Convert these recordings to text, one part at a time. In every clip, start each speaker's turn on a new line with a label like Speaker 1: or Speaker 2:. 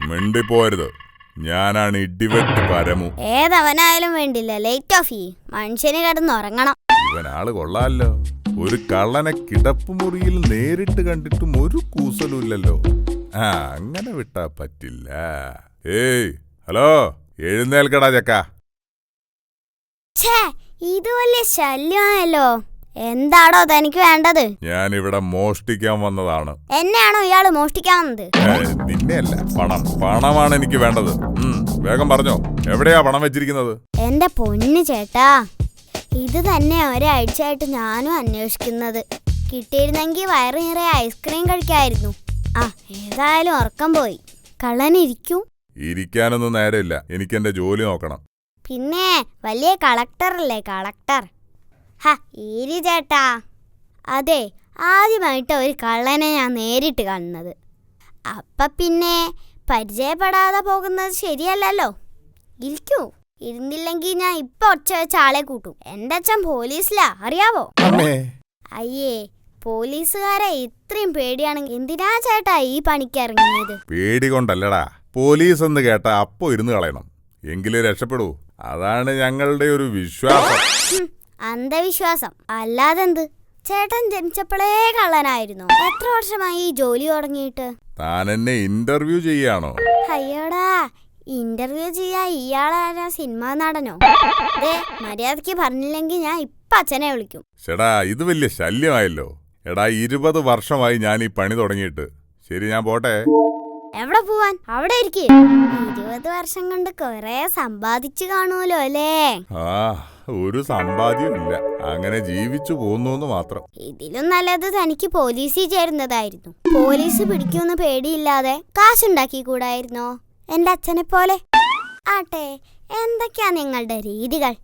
Speaker 1: മിണ്ടിപ്പോരുത്, ഞാനാണ് ഇടിവെട്ട് പരമു.
Speaker 2: ഏതവനായാലും വേണ്ടില്ല, late of ചെയ്യ്. മനുഷ്യന് കിടന്നുറങ്ങണം.
Speaker 1: ഇവനാള് കൊള്ളാലോ. ഒരു കള്ളനെ കിടപ്പുമുറിയിൽ നേരിട്ട് കണ്ടിട്ടും ഒരു കൂസലുമില്ലല്ലോ. അങ്ങനെ വിട്ടാ പറ്റില്ല. ഏയ് ഹലോ, എഴുന്നേൽക്കടാ ചക്ക.
Speaker 2: ഇത് വലിയ ശല്യമായല്ലോ. എന്താടോ തനിക്ക് വേണ്ടത്?
Speaker 1: ഞാനിവിടെ മോഷ്ടിക്കാൻ വന്നതാണ്.
Speaker 2: എന്നെയാണോ ഇയാള് മോഷ്ടിക്കാൻ വന്നത്?
Speaker 1: നിന്നെയല്ല, പണമാണ് എനിക്ക് വേണ്ടത്. വേഗം പറഞ്ഞോ, എവിടെയാ പണം വെച്ചിരിക്കുന്നത്?
Speaker 2: എന്റെ പൊന്നു ചേട്ടാ, ഇത് തന്നെ ഒരാഴ്ചയായിട്ട് ഞാനും അന്വേഷിക്കുന്നത്. കിട്ടിയിരുന്നെങ്കിൽ വയറ് നിറയെ ഐസ്ക്രീം കഴിക്കായിരുന്നു. ഏതായാലും ഉറക്കം പോയി. കള്ളനിരിക്കൂ.
Speaker 1: ഇരിക്കാനൊന്നും നേരമില്ല, എനിക്ക് എന്റെ ജോലി നോക്കണം.
Speaker 2: പിന്നെ വലിയ കളക്ടറല്ലേ കളക്ടർ? ഈരി ചേട്ടാ. അതെ, ആദ്യമായിട്ട് ഒരു കള്ളനെ ഞാൻ നേരിട്ട് കാണുന്നത്. പിന്നെ പരിചയപ്പെടാതെ പോകുന്നത് ശരിയല്ലല്ലോ. ഇരിക്കൂ. ഇരുന്നില്ലെങ്കിൽ ഞാൻ ഇപ്പൊ ഒച്ച വെച്ച ആളെ കൂട്ടും. എന്റെ അച്ഛൻ പോലീസിലാ, അറിയാവോ? അയ്യേ, പോലീസുകാരെ ഇത്രയും പേടിയാണെങ്കിൽ എന്തിനാ ചേട്ടാ ഈ പണിക്ക് ഇറങ്ങിയത്?
Speaker 1: പേടി കൊണ്ടല്ലടാ, പോലീസ് എന്ന് കേട്ടാ അപ്പോ ഇരുന്ന് കളയണം, എങ്കിലേ രക്ഷപ്പെടൂ. അതാണ് ഞങ്ങളുടെ ഒരു വിശ്വാസം.
Speaker 2: അന്ധവിശ്വാസം അല്ലാതെന്ത്? ചേട്ടൻ ജനിച്ചപ്പോഴേ കള്ളനായിരുന്നു. എത്ര വർഷമായി ഈ ജോലി തുടങ്ങിയിട്ട്?
Speaker 1: താൻ എന്നെ ഇന്റർവ്യൂ ചെയ്യാണോ?
Speaker 2: അയ്യോടാ, ഇന്റർവ്യൂ ചെയ്യാ ഇയാളാരാ? സിനിമാ നടനോ? മര്യാദക്ക് പറഞ്ഞില്ലെങ്കിൽ ഞാൻ ഇപ്പൊ അച്ഛനെ വിളിക്കും.
Speaker 1: ചേടാ, ഇത് വലിയ ശല്യമായല്ലോ. എടാ, 20 വർഷമായി ഞാൻ ഈ പണി തുടങ്ങിയിട്ട്. ശരി, ഞാൻ പോട്ടെ.
Speaker 2: എവിടെ പോവാൻ? അവിടെ ഇരിക്കേ. 20 വർഷം കൊണ്ട് കൊറേ സമ്പാദിച്ചു കാണുമല്ലോ അല്ലേ?
Speaker 1: ഒരു സമ്പാദ്യം ഇല്ല, അങ്ങനെ ജീവിച്ചു പോകുന്നു മാത്രം.
Speaker 2: ഇതിലും നല്ലത് തനിക്ക് പോലീസിൽ ചേരുന്നതായിരുന്നു. പോലീസ് പിടിക്കുമെന്ന് പേടിയില്ലാതെ കാശുണ്ടാക്കി കൂടായിരുന്നോ എന്റെ അച്ഛനെ പോലെ? ആട്ടെ, എന്തൊക്കെയാ നിങ്ങളുടെ രീതികൾ?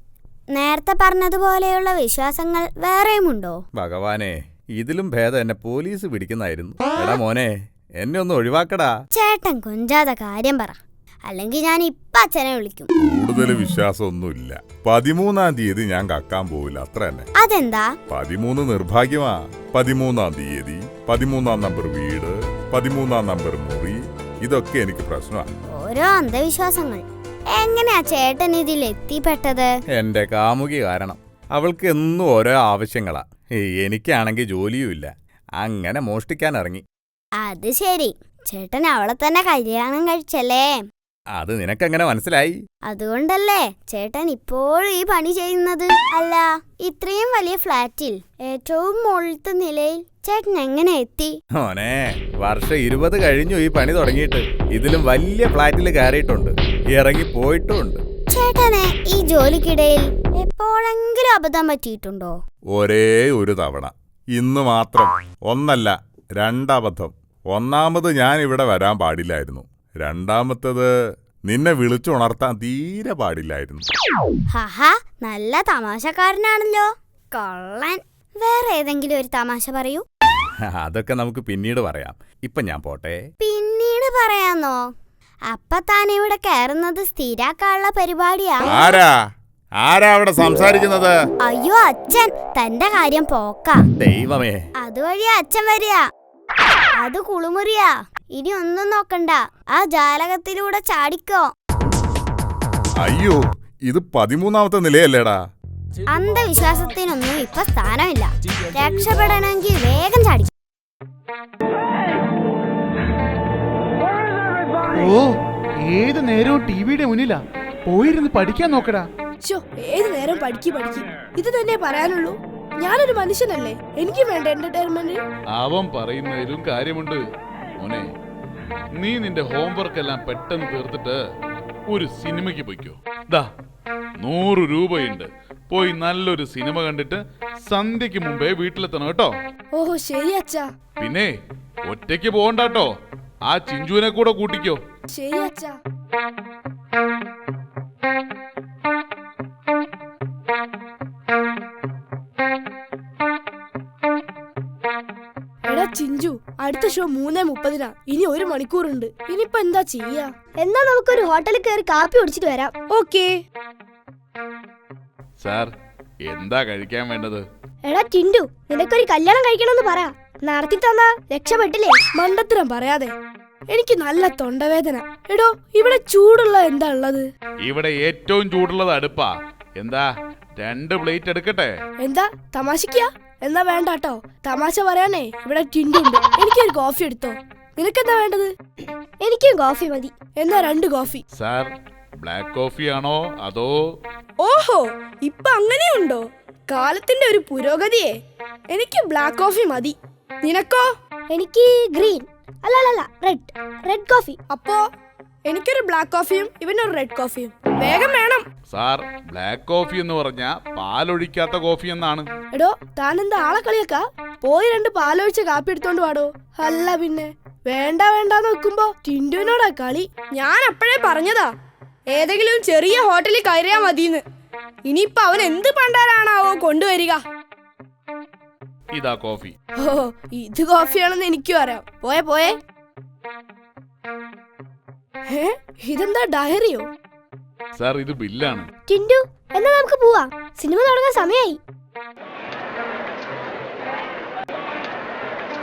Speaker 2: നേരത്തെ പറഞ്ഞതുപോലെയുള്ള വിശ്വാസങ്ങൾ വേറെയുമുണ്ടോ?
Speaker 3: ഭഗവാനെ, ഇതിലും ഭേദം എന്നെ പോലീസ് പിടിക്കുന്നായിരുന്നു. എടാ മോനെ, എന്നെ ഒന്ന് ഒഴിവാക്കടാ.
Speaker 2: ചേട്ടൻ കൊഞ്ചാതെ കാര്യം പറ, അല്ലെങ്കിൽ ഞാൻ ഇപ്പൊ അച്ഛനെ വിളിക്കും.
Speaker 1: കൂടുതൽ വിശ്വാസമൊന്നുമില്ല. 13-ാം തീയതി ഞാൻ കക്കാൻ പോവില്ല, അത്ര തന്നെ.
Speaker 2: അതെന്താ?
Speaker 1: 13 നിർഭാഗ്യമാ. 13-ാം തീയതി, 13-ാം നമ്പർ വീട്, 13-ാം നമ്പർ മുറി, ഇതൊക്കെ എനിക്ക് പ്രശ്നമാണ്.
Speaker 2: ഓരോ അന്ധവിശ്വാസങ്ങൾ. എങ്ങനെയാ ചേട്ടൻ ഇതിൽ എത്തിപ്പെട്ടത്?
Speaker 3: എന്റെ കാമുകി കാരണം. അവൾക്ക് എന്നും ഓരോ ആവശ്യങ്ങളാ. എനിക്കാണെങ്കിൽ ജോലിയും ഇല്ല. അങ്ങനെ മോഷ്ടിക്കാൻ ഇറങ്ങി.
Speaker 2: അത് ശരി, ചേട്ടൻ അവളെ തന്നെ കല്യാണം കഴിച്ചല്ലേ?
Speaker 3: അത് നിനക്കെങ്ങനെ മനസ്സിലായി?
Speaker 2: അതുകൊണ്ടല്ലേ ചേട്ടൻ ഇപ്പോഴും ഈ പണി ചെയ്യുന്നത്? അല്ല, ഇത്രയും വലിയ ഫ്ലാറ്റിൽ ഏറ്റവും മുകളിലത്തെ നിലയിൽ ചേട്ടൻ എങ്ങനെ എത്തി?
Speaker 3: മോനെ, വർഷം 20 കഴിഞ്ഞു ഈ പണി തുടങ്ങിയിട്ട്. ഇതിലും വലിയ ഫ്ലാറ്റിൽ കയറിയിട്ടുണ്ട്, ഇറങ്ങി പോയിട്ടുമുണ്ട്.
Speaker 2: ചേട്ടനെ ഈ ജോലിക്കിടയിൽ എപ്പോഴെങ്കിലും അബദ്ധം പറ്റിയിട്ടുണ്ടോ?
Speaker 1: ഒരേ ഒരു തവണ, ഇന്ന് മാത്രം. ഒന്നല്ല, 2 അബദ്ധം. ഒന്നാമത് ഞാൻ ഇവിടെ വരാൻ പാടില്ലായിരുന്നു. രണ്ടാമത്തത് നിന്നെ വിളിച്ചുണർത്താൻ തീരെ പാടില്ലായിരുന്നു.
Speaker 2: നല്ല തമാശക്കാരനാണല്ലോ കള്ളൻ. വേറെ ഏതെങ്കിലും ഒരു തമാശ പറയൂ.
Speaker 3: അതൊക്കെ നമുക്ക് പിന്നീട് പറയാം. ഇപ്പൊ ഞാൻ പോട്ടെ.
Speaker 2: പിന്നീട് പറയാന്നോ? അപ്പൊ താൻ ഇവിടെ കയറുന്നത് സ്ഥിരാക്കാനുള്ള പരിപാടിയാ?
Speaker 1: ആരാ അവിടെ സംസാരിക്കുന്നത്?
Speaker 2: അയ്യോ അച്ഛൻ, തന്റെ കാര്യം പോക്ക.
Speaker 3: ദൈവമേ,
Speaker 2: അതുവഴിയാ അച്ഛൻ വരിക. അത് കുളിമുറിയാ. ഇനി ഒന്നും നോക്കണ്ട, ആ ജാലകത്തിലൂടെ ചാടിക്കോ.
Speaker 1: അയ്യോ, ഇത് 13-ാമത്തെ നിലയല്ലേടാ?
Speaker 2: അന്ധവിശ്വാസത്തിനൊന്നും ഇപ്പൊ സ്ഥാനമില്ല. രക്ഷപ്പെടണമെങ്കിൽ വേഗം ചാടിക്കും.
Speaker 4: ഏത് നേരവും ടിവിയുടെ മുന്നിലാ. പോയിരുന്ന് പഠിക്കാൻ നോക്കടാ.
Speaker 5: ഏത് നേരം പഠിക്കും. ഇത് തന്നെ പറയാനുള്ളൂ. ഞാനൊരു മനുഷ്യനല്ലേ, എനിക്ക് വേണ്ട എന്റർടൈൻമെന്റ്.
Speaker 6: അവൻ പറയുന്നതിലും കാര്യമുണ്ട് മോനെ. നീ നിന്റെ ഹോംവർക്ക് എല്ലാം പെട്ടെന്ന് തീർത്തിട്ട് ഒരു സിനിമയ്ക്ക് പോയിക്കോ. 100 രൂപയുണ്ട്. പോയി നല്ലൊരു സിനിമ കണ്ടിട്ട് സന്ധ്യക്ക് മുമ്പേ വീട്ടിലെത്തണം കേട്ടോ.
Speaker 5: ഓഹോ, ശരി അച്ഛാ.
Speaker 6: പിന്നെ ഒറ്റയ്ക്ക് പോകണ്ടാട്ടോ, ആ ചിഞ്ചുവിനെ കൂടെ കൂട്ടിക്കോ.
Speaker 5: ശരി അച്ഛാ. എടാ ചിഞ്ചു, അടുത്ത ഷോ 3:30. ഇനി 1 മണിക്കൂറുണ്ട്. ഇനിയിപ്പോ എന്താ ചെയ്യാ?
Speaker 2: എന്നാ നമുക്കൊരു ഹോട്ടലിൽ കയറി കാപ്പി കുടിച്ചിട്ട് വരാം.
Speaker 5: ഓക്കേ.
Speaker 6: സാർ, എന്താ കഴിക്കാൻ വേണ്ടത്?
Speaker 2: എടാ ടിൻഡു, നിനക്കൊരു കല്യാണം കഴിക്കണമെന്ന് പറ. നടത്തി തന്നാ രക്ഷപ്പെട്ടില്ലേ?
Speaker 5: മണ്ടത്തരം പറയാതെ. എനിക്ക് നല്ല തൊണ്ടവേദന. എടോ, ഇവിടെ ചൂടുള്ള എന്താ ഉള്ളത്?
Speaker 6: ഇവിടെ ഏറ്റവും ചൂടുള്ളത് അടുപ്പാ. എന്താ 2 പ്ലേറ്റ് എടുക്കട്ടെ?
Speaker 5: എന്താ തമാശക്കാ? എന്നാ വേണ്ടാട്ടോ. തമാശ പറയാനേ ഇവിടെ ടിൻഡു ഉണ്ട്. എനിക്കൊരു കോഫി എടുത്തോ. നിനക്കെന്താ വേണ്ടത്?
Speaker 2: എനിക്കും കോഫി മതി.
Speaker 5: എന്നാ 2 കോഫി.
Speaker 6: സാർ, ബ്ലാക്ക് കോഫി ആണോ അതോ?
Speaker 5: ഓഹോ, ഇപ്പൊ അങ്ങനെയുണ്ടോ? കാലത്തിന്റെ ഒരു പുരോഗതിയെ. എനിക്ക് ബ്ലാക്ക് കോഫി മതി. നിനക്കോ?
Speaker 2: എനിക്ക് ഗ്രീൻ, അല്ല റെഡ് കോഫി.
Speaker 5: അപ്പോ എനിക്കൊരു ബ്ലാക്ക് കോഫിയും ഇവനൊരു റെഡ് കോഫിയും. വേഗം വേണം.
Speaker 6: സാർ, ബ്ലാക്ക് കോഫി എന്ന് പറഞ്ഞാ പാലൊഴിക്കാത്ത കോഫി എന്നാണ്.
Speaker 5: എടോ, താനെന്താ ആളെ കളിയാക്കാ? പോയി 2 പാലൊഴിച്ച കാപ്പി എടുത്തോണ്ട് വാടോ. അല്ല പിന്നെ വേണ്ടാന്ന് വെക്കുമ്പോ ടിൻഡുവിനോടാ കളി. ഞാൻ അപ്പോഴേ പറഞ്ഞതാ ഏതെങ്കിലും ചെറിയ ഹോട്ടലിൽ കയറിയാ മതിന്ന്. ഇനിയിപ്പൊ അവൻ എന്ത് പണ്ടാരാണാവോ കൊണ്ടുവരിക.
Speaker 6: ഇതാ കോഫി.
Speaker 5: ഓ, ഇത് കോഫിയാണെന്ന് എനിക്കും അറിയാം. പോയേ. ഇതെന്താ ഡയറിയോ?
Speaker 6: സാർ, ഇത് ബില്ലാണ്.
Speaker 2: ടിൻഡു, എന്നാ നമുക്ക് പോവാം. സിനിമ തുടങ്ങാൻ സമയായി.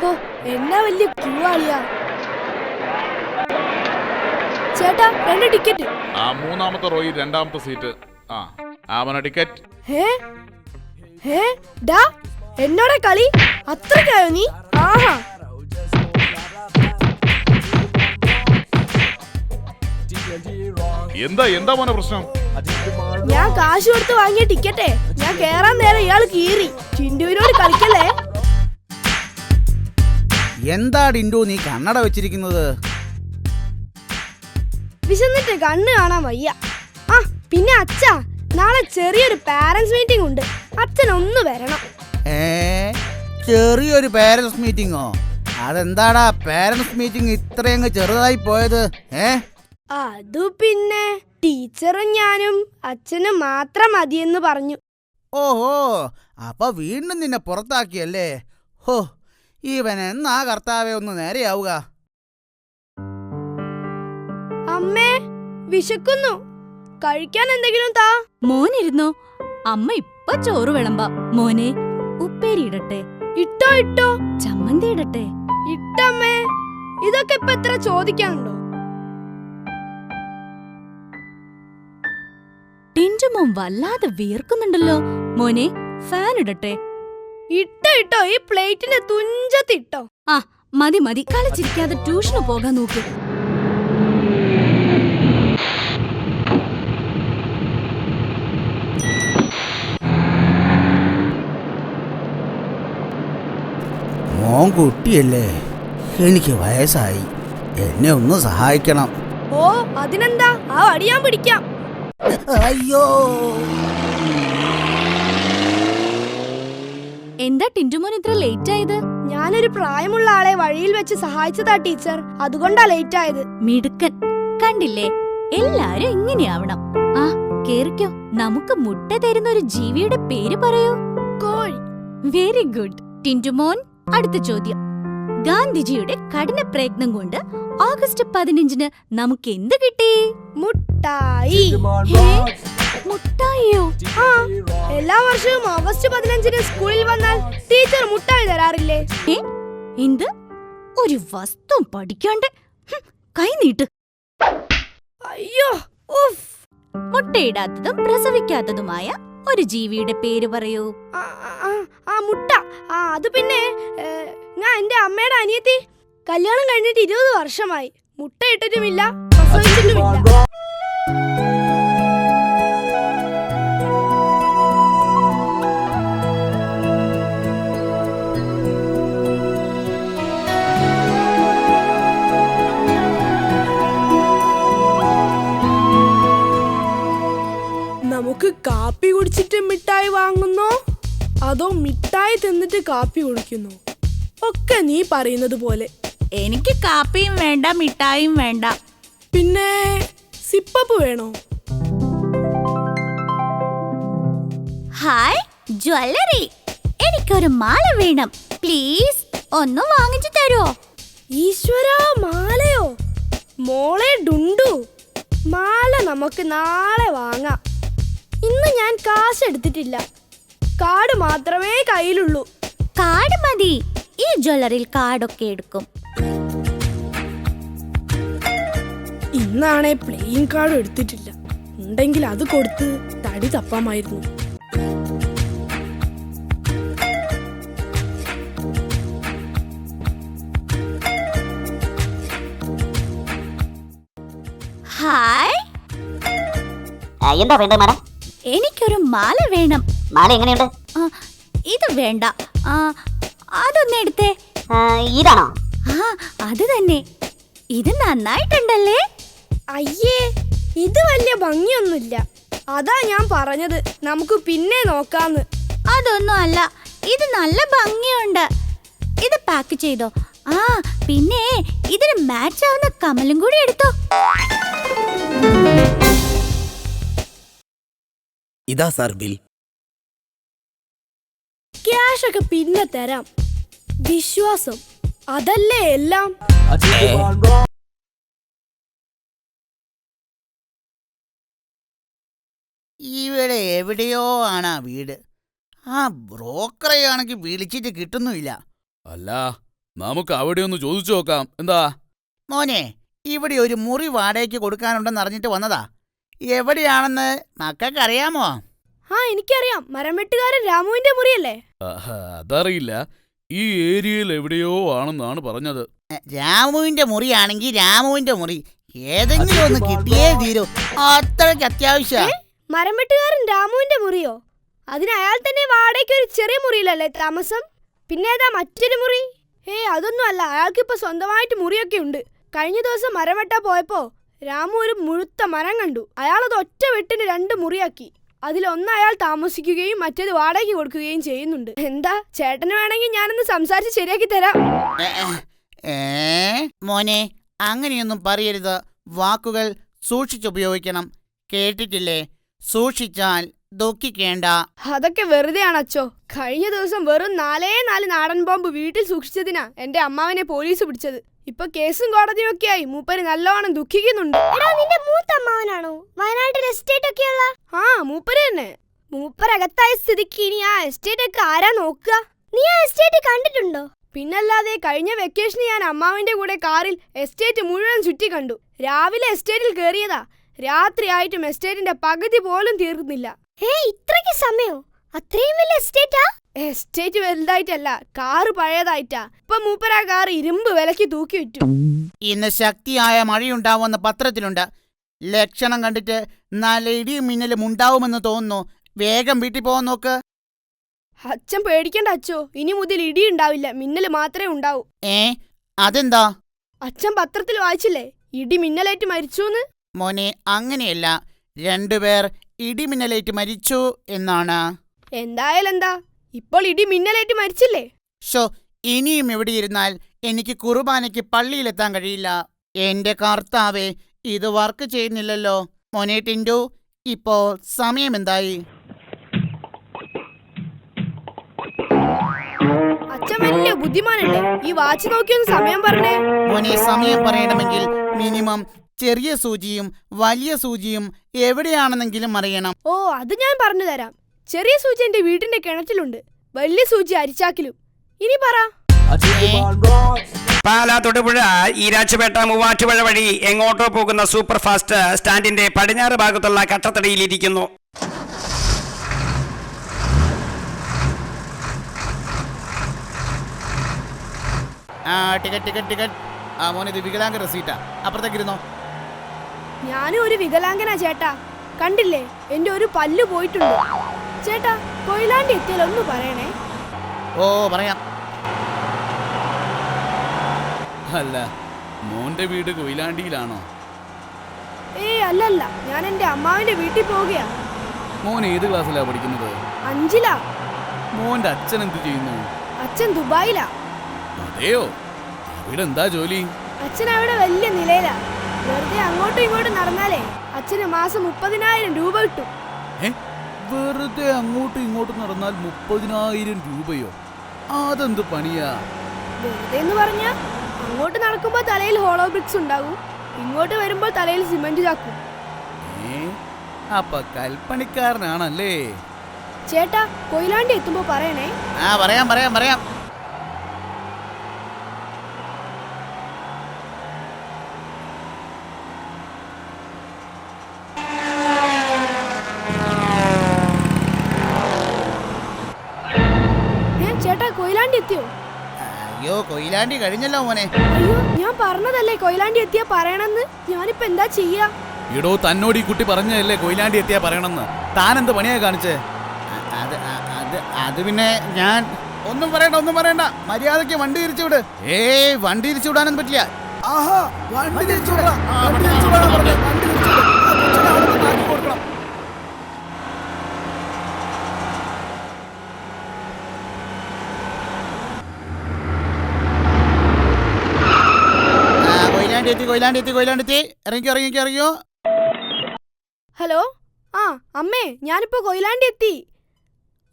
Speaker 5: ഓ, എന്നാ വലിയ ക്യൂ ആളിയാ. ചേട്ടാ, 2 ടിക്കറ്റ്.
Speaker 6: ആ 3ാമത്തെ റോയിൽ 2ാമത്തെ സീറ്റ്. അവന ടിക്കറ്റ്.
Speaker 5: ഡാ, എന്നോടെ കളി അത്രക്കായോ നീ? ആഹാ.
Speaker 6: എന്താ മോനെ പ്രശ്നം?
Speaker 5: ഞാൻ കാശ് കൊടുത്ത് വാങ്ങിയ ടിക്കറ്റേ ഞാൻ കേറാൻ നേരം ഇയാൾ കീറി. ടിൻഡുവിനോട് കളിക്കല്ലേ.
Speaker 7: എന്താ ടിൻഡു നീ കണ്ണട വെച്ചിരിക്കുന്നത്?
Speaker 5: വിശന്നിട്ട് കണ്ണ് കാണാൻ വയ്യ. ആ പിന്നെ അച്ഛാ, നാളെ ചെറിയൊരു പാരന്റ്സ് മീറ്റിംഗ് ഉണ്ട്. അച്ഛൻ ഒന്ന് വരണം.
Speaker 7: ചെറിയൊരു പാരന്റ്സ് മീറ്റിംഗോ? അതെന്താടാ പാരന്റ്സ് മീറ്റിംഗ് ഇത്രയങ്ങ് ചെറുതായി പോയത്?
Speaker 5: അതു പിന്നെ ടീച്ചറും ഞാനും അച്ഛനും മാത്രം മതിയെന്ന് പറഞ്ഞു.
Speaker 7: ഓഹോ, അപ്പൊ വീണ്ടും നിന്നെ പുറത്താക്കിയല്ലേ? ഹോ, ഇവൻ എന്നാ കർത്താവെ ഒന്ന് നേരെയാവുക.
Speaker 5: അമ്മേ, വിശക്കുന്നു. കഴിക്കാൻ എന്തെങ്കിലും താ.
Speaker 8: മോനിരുന്നോ, അമ്മ ഇപ്പൊ ചോറ് വിളമ്പാ. മോനെ, ഉപ്പേരി ഇടട്ടെ?
Speaker 5: ഇട്ടോ.
Speaker 8: ചമ്മന്തി ഇടട്ടെ?
Speaker 5: ഇട്ടമ്മേ. ഇതൊക്കെ ഇപ്പൊ എത്ര ചോദിക്കാനുണ്ടോ?
Speaker 8: ടിൻഡു മോൻ വല്ലാതെ വിയർക്കുന്നുണ്ടല്ലോ. മോനെ, ഫാൻ ഇടട്ടെ?
Speaker 5: ഇട്ടോ. ഈ പ്ലേറ്റിന്റെ തുഞ്ചത്തിട്ടോ.
Speaker 8: ആ മതി കളിച്ചിരിക്കാതെ ട്യൂഷന് പോകാൻ നോക്ക്.
Speaker 7: മോൻ കുട്ടിയല്ലേ, എനിക്ക് വയസ്സായി. എന്നെ ഒന്ന് സഹായിക്കണം.
Speaker 5: ഓ, അതിനെന്താ, ആ അടിയാൻ പിടിക്കാം.
Speaker 7: അയ്യോ,
Speaker 8: എന്താ ടിൻഡു മോൻ ഇത്ര ലേറ്റ് ആയത്?
Speaker 5: ഞാനൊരു പ്രായമുള്ള ആളെ വഴിയിൽ വെച്ച് സഹായിച്ചതാ ടീച്ചർ, അതുകൊണ്ടാ ലേറ്റ് ആയത്.
Speaker 8: മിടുക്കൻ. കണ്ടില്ലേ, എല്ലാരും ഇങ്ങനെയാവണം. ആ കേറിക്കോ. നമുക്ക് മുട്ട തരുന്ന ഒരു ജീവിയുടെ പേര് പറയൂ.
Speaker 5: കോഴി.
Speaker 8: വെരി ഗുഡ് ടിൻഡു മോൻ. അടുത്ത ചോദ്യം. ഗാന്ധിജിയുടെ കഠിന പ്രയത്നം കൊണ്ട് ഓഗസ്റ്റ് 15-ന് നമുക്ക് എന്ത് കിട്ടി?
Speaker 5: മുട്ടായി.
Speaker 8: മുട്ടായിയോ?
Speaker 5: ആ, എല്ലാ വർഷവും ഓഗസ്റ്റ് 15-ന് സ്കൂളിൽ വന്നാൽ ടീച്ചർ മുട്ടായി തരാറില്ലേ?
Speaker 8: എന്ത്? ഒരു വസ്തു പഠിക്കാണ്ട് കൈ നീട്ട്.
Speaker 5: അയ്യോ, ഉഫ്.
Speaker 8: മുട്ടയിടാത്തതും പ്രസവിക്കാത്തതുമായ ഒരു ജീവിയുടെ പേര് പറയൂ.
Speaker 5: മുട്ട. അത് പിന്നെ ഞാൻ എന്റെ അമ്മയുടെ അനിയത്തി. കല്യാണം കഴിഞ്ഞിട്ട് 20 വർഷമായി. മുട്ടയിട്ടിട്ടുമില്ല, പ്രസവിച്ചിട്ടുമില്ല. നമുക്ക് കാപ്പി കുടിച്ചിട്ട് മിഠായി വാങ്ങുന്നോ അതോ മിഠായി തിന്നിട്ട് കാപ്പി കുടിക്കുന്നു? ഒക്കെ നീ പറയുന്നത് പോലെ.
Speaker 8: എനിക്ക് കാപ്പിയും വേണ്ട മിഠായും വേണ്ട.
Speaker 5: പിന്നെ സിപ്പപ്പ് വേണോ?
Speaker 8: ഹായ് ജ്വല്ലറി, എനിക്കൊരു മാല വേണം പ്ലീസ്, ഒന്ന് വാങ്ങിച്ചു തരുമോ?
Speaker 5: ഈശ്വരാ, മാലയോ? മോളെ ഡുണ്ടു, മാല നമുക്ക് നാളെ വാങ്ങാം. ഇന്ന് ഞാൻ കാശ് എടുത്തിട്ടില്ല, കാർഡ് മാത്രമേ കയ്യിലുള്ളൂ.
Speaker 8: കാർഡ് മതി, ഈ ജ്വല്ലറിയിൽ കാർഡൊക്കെ എടുക്കും.
Speaker 5: ഇന്നാണേ പ്ലേയിങ് കാർഡ് എടുത്തിട്ടില്ല, ഉണ്ടെങ്കിൽ അത് കൊടുത്ത് തടി തപ്പാമായിരുന്നു.
Speaker 8: ഹായ്,
Speaker 9: എന്താ വേണ്ടത് മാഡം?
Speaker 8: എനിക്കൊരു മാല വേണം.
Speaker 9: മാല എങ്ങനെയുണ്ട്?
Speaker 8: ഇത് വേണ്ട, അതൊന്ന് എടുത്തേ.
Speaker 9: ഇതാണോ?
Speaker 8: ആ, അത് തന്നെ. ഇത് നന്നായിട്ടുണ്ടല്ലേ?
Speaker 5: അയ്യേ, ഇത് വലിയ ഭംഗിയൊന്നുമില്ല. അതാ ഞാൻ പറഞ്ഞത് നമുക്ക് പിന്നെ നോക്കാന്ന്.
Speaker 8: അതൊന്നും അല്ല, ഇത് നല്ല ഭംഗിയുണ്ട്. ഇത് പാക്ക് ചെയ്തോ. ആ, പിന്നെ ഇതിന് മാച്ച് ആവുന്ന കമ്മലും കൂടി എടുത്തോ.
Speaker 10: ഇതാ സാർ ബിൽ.
Speaker 5: ക്യാഷ് ഒക്കെ പിന്നെ തരാം. വിശ്വാസം അതല്ലേ എല്ലാം.
Speaker 7: ഇവിടെ എവിടെയോ ആണ് ആ വീട്. ആ ബ്രോക്കറെയാണെങ്കിൽ വിളിച്ചിട്ട് കിട്ടുന്നുമില്ല.
Speaker 6: അല്ല, നമുക്ക് അവിടെ ഒന്ന് ചോദിച്ചു നോക്കാം. എന്താ
Speaker 7: മോനെ, ഇവിടെ ഒരു മുറി വാടകയ്ക്ക് കൊടുക്കാനുണ്ടെന്ന് അറിഞ്ഞിട്ട് വന്നതാ. എവിടെയാണെന്ന് മക്കൾക്ക് അറിയാമോ?
Speaker 5: ആ, എനിക്കറിയാം. മരം വെട്ടുകാരൻ രാമുവിന്റെ മുറിയല്ലേ?
Speaker 6: അതറിയില്ല, ഈ ഏരിയയിൽ എവിടെയോ ആണെന്നാണ് പറഞ്ഞത്.
Speaker 7: രാമുവിന്റെ മുറിയാണെങ്കിൽ രാമുവിന്റെ മുറി ഏതെങ്കിലും ഒന്ന് കിട്ടിയേ തീരൂ. അത്രയ്ക്ക് അത്യാവശ്യ.
Speaker 5: മരം വെട്ടുകാരൻ രാമുവിന്റെ മുറിയോ? അതിന് അയാൾ തന്നെ വാടകയ്ക്ക് ഒരു ചെറിയ മുറിയിലല്ലേ താമസം? പിന്നെ ഏതാ മറ്റൊരു മുറി? അതൊന്നും അല്ല, അയാൾക്കിപ്പോ സ്വന്തമായിട്ട് മുറിയൊക്കെ ഉണ്ട്. കഴിഞ്ഞ ദിവസം മരം വെട്ടാ പോയപ്പോ രാമു ഒരു മുഴുത്ത മരം കണ്ടു. അയാളത് ഒറ്റ വെട്ടിന് 2 മുറിയാക്കി. അതിലൊന്ന് അയാൾ താമസിക്കുകയും മറ്റേത് വാടകയ്ക്ക് കൊടുക്കുകയും ചെയ്യുന്നുണ്ട്. എന്താ, ചേട്ടന് വേണമെങ്കിൽ ഞാനൊന്ന് സംസാരിച്ച് ശരിയാക്കി തരാം.
Speaker 7: മോനെ, അങ്ങനെയൊന്നും പറയരുത്. വാക്കുകൾ സൂക്ഷിച്ചുപയോഗിക്കണം. കേട്ടിട്ടില്ലേ? സൂക്ഷിച്ചാൽ ദുഃഖിക്കേണ്ട.
Speaker 5: അതൊക്കെ വെറുതെയാണ് അച്ചോ. കഴിഞ്ഞ ദിവസം വെറും 4 നാടൻ ബോംബ് വീട്ടിൽ സൂക്ഷിച്ചതിനാ എന്റെ അമ്മാവനെ പോലീസ് പിടിച്ചത്. ഇപ്പൊ കേസും കോടതിയും ഒക്കെ ആയി മൂപ്പര് നല്ലോണം ദുഃഖിക്കുന്നുണ്ട്.
Speaker 2: നിന്റെ മൂത്ത അമ്മാവനാണോ വയനാട്ടിൽ എസ്റ്റേറ്റ് ഒക്കെയുള്ള?
Speaker 5: ആ, മൂപ്പര് തന്നെ. മൂപ്പരകത്തായ സ്ഥിതിക്ക് ഇനി ആ എസ്റ്റേറ്റ് ഒക്കെ ആരാ നോക്കുക?
Speaker 2: നീ ആ എസ്റ്റേറ്റ് കണ്ടിട്ടുണ്ടോ?
Speaker 5: പിന്നല്ലാതെ, കഴിഞ്ഞ വെക്കേഷന് ഞാൻ അമ്മാവിന്റെ കൂടെ കാറിൽ എസ്റ്റേറ്റ് മുഴുവൻ ചുറ്റി കണ്ടു. രാവിലെ എസ്റ്റേറ്റിൽ കയറിയതാ, രാത്രിയായിട്ടും എസ്റ്റേറ്റിന്റെ പകുതി പോലും തീർന്നില്ല.
Speaker 2: ഇത്രയ്ക്ക് സമയോ? അത്രയും വലിയ എസ്റ്റേറ്റാ?
Speaker 5: Estate വലുതായിട്ടല്ല, car പഴയതായിട്ടാ. ഇപ്പൊ മൂപ്പരാ കാർ ഇരുമ്പ് വിലക്ക് തൂക്കി വിറ്റു.
Speaker 7: ഇന്ന് ശക്തിയായ മഴയുണ്ടാവുമെന്ന് പത്രത്തിലുണ്ട്. ലക്ഷണം കണ്ടിട്ട് നല്ല ഇടിയും മിന്നലും ഉണ്ടാവുമെന്ന് തോന്നുന്നു. വേഗം വീട്ടിൽ പോകാൻ നോക്ക്.
Speaker 5: അച്ഛൻ പേടിക്കണ്ട അച്ചോ, ഇനി മുതൽ ഇടി ഉണ്ടാവില്ല, മിന്നല് മാത്രമേ ഉണ്ടാവൂ.
Speaker 7: അതെന്താ?
Speaker 5: അച്ഛൻ പത്രത്തിൽ വായിച്ചില്ലേ, ഇടി മിന്നലേറ്റ് മരിച്ചൂന്ന്?
Speaker 7: മോനെ, അങ്ങനെയല്ല. 2 പേർ ഇടിമിന്നലേറ്റ് മരിച്ചു എന്നാണ്.
Speaker 5: എന്തായാലും എന്താ, ഇപ്പോൾ ഇടി മിന്നലേറ്റ് മരിച്ചില്ലേ?
Speaker 7: ഇനിയും എവിടെ ഇരുന്നാൽ എനിക്ക് കുർബാനയ്ക്ക് പള്ളിയിലെത്താൻ കഴിയില്ല. എന്റെ കർത്താവേ, ഇത് വർക്ക് ചെയ്യുന്നില്ലല്ലോ. മോനെ ടിൻഡു, ഇപ്പോ സമയം എന്തായി?
Speaker 5: അച്ഛൻ വലിയ ബുദ്ധിമാനല്ലേ, ഈ വാച്ച് നോക്കിയൊന്ന് സമയം പറഞ്ഞേ.
Speaker 7: മോനെ, സമയം പറയണമെങ്കിൽ മിനിമം ചെറിയ സൂചിയും വലിയ സൂചിയും എവിടെയാണെന്നെങ്കിലും അറിയണം.
Speaker 5: അത് ഞാൻ പറഞ്ഞു തരാം. ചെറിയ സൂചി എന്റെ വീടിന്റെ കിണറ്റിലുണ്ട്, വലിയ സൂചി അരിച്ചാക്കിലും. ഇനി പറ.
Speaker 11: പാലാ തൊടുപുഴ ഈരാറ്റുപേട്ട മൂവാറ്റുപുഴ വഴി എങ്ങോട്ടോ പോകുന്ന സൂപ്പർ ഫാസ്റ്റ് സ്റ്റാൻഡിന്റെ പടിഞ്ഞാറ് ഭാഗത്തുള്ള കട്ടത്തടിയിലിരിക്കുന്നു.
Speaker 7: ടിക്കറ്റ്. മോനെ, ഇത് വികലാംഗ റെസീറ്റാ. അപ്പുറത്തേക്കിരുന്നോ.
Speaker 5: ഞാനും ഒരു വികലാംഗനാ ചേട്ടാ. കണ്ടില്ലേ, എന്റെ ഒരു പല്ല് പോയിട്ടുണ്ട്. ചേട്ടാ, കൊയിലാണ്ടി എത്തിയാൽ ഒന്ന് പറയണേ.
Speaker 7: പറയാം.
Speaker 6: അല്ല, മോന്റെ വീട് കൊയിലാണ്ടിയിലാണോ?
Speaker 5: അല്ലല്ല, ഞാൻ എന്റെ അമ്മാവിന്റെ വീട്ടിൽ പോവുകയാ.
Speaker 6: മോൻ ഏത് ക്ലാസ്സിലാ പഠിക്കുന്നത്?
Speaker 5: 5ലാ.
Speaker 6: മോന്റെ അച്ഛൻ എന്ത് ചെയ്യുന്നു?
Speaker 5: അച്ഛൻ ദുബായിലാ.
Speaker 6: അതെയോ? അവിടെ എന്താ ജോലി?
Speaker 5: അച്ഛൻ അവിടെ വലിയ നിലയിലാ. വെറുതെ അങ്ങോട്ടും ഇങ്ങോട്ടും നടന്നാലേ അച്ഛന് മാസം 30,000 രൂപ കിട്ടും.
Speaker 10: വെറുതെ അങ്ങോട്ടും ഇങ്ങോട്ടും നടന്നാൽ 30,000 രൂപയോ? അതെന്ത് പണിയാ?
Speaker 5: വെറുതെ എന്ന് പറഞ്ഞാ അങ്ങോട്ട് നടക്കുമ്പോ തലയിൽ ഹോളോ ബ്രിക്സ് ഉണ്ടാകും, ഇങ്ങോട്ട് വരുമ്പോൾ തലയിൽ സിമന്റ് ചാക്കും.
Speaker 10: അപ്പൊ കൽപ്പണിക്കാരനാണല്ലേ?
Speaker 5: ചേട്ടാ കൊയിലാണ്ടി എത്തുമ്പോ പറയണേ.
Speaker 7: പറയാം പറയാം പറയാം.
Speaker 5: ചേട്ടാ കൊയിലാണ്ടി എത്തിയോ?
Speaker 7: അയ്യോ കൊയിലാണ്ടി കഴിഞ്ഞല്ലോ മോനെ.
Speaker 5: അയ്യോ ഞാൻ പറഞ്ഞതല്ലേ കൊയിലാണ്ടി എത്തിയാ പറയണെന്ന്. ഞാനിപ്പോ എന്താ ചെയ്യാ?
Speaker 10: ഇടോ തന്നോട് ഈ കുട്ടി പറഞ്ഞതല്ലേ കൊയിലാണ്ടി എത്തിയാ പറയണമെന്ന്. താൻ എന്ത് പണിയാ കാണിച്ചേ?
Speaker 7: അത് പിന്നെ ഞാൻ ഒന്നും പറയണ്ട. മര്യാദക്ക് വണ്ടി തിരിച്ചുവിട്. വണ്ടി തിരിച്ചുവിടാനൊന്നും പറ്റില്ല. വണ്ടി തിരിച്ചുവിടാ. കൊയിലാണ്ടി എത്തി. ഇറങ്ങിക്കോ.
Speaker 5: ഹലോ, അമ്മേ ഞാനിപ്പോ കൊയിലാണ്ടി എത്തി.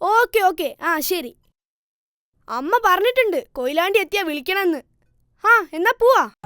Speaker 5: ഓക്കെ ശരി. അമ്മ പറഞ്ഞിട്ടുണ്ട് കൊയിലാണ്ടി എത്തിയാ വിളിക്കണമെന്ന്. എന്നാ പോവാ.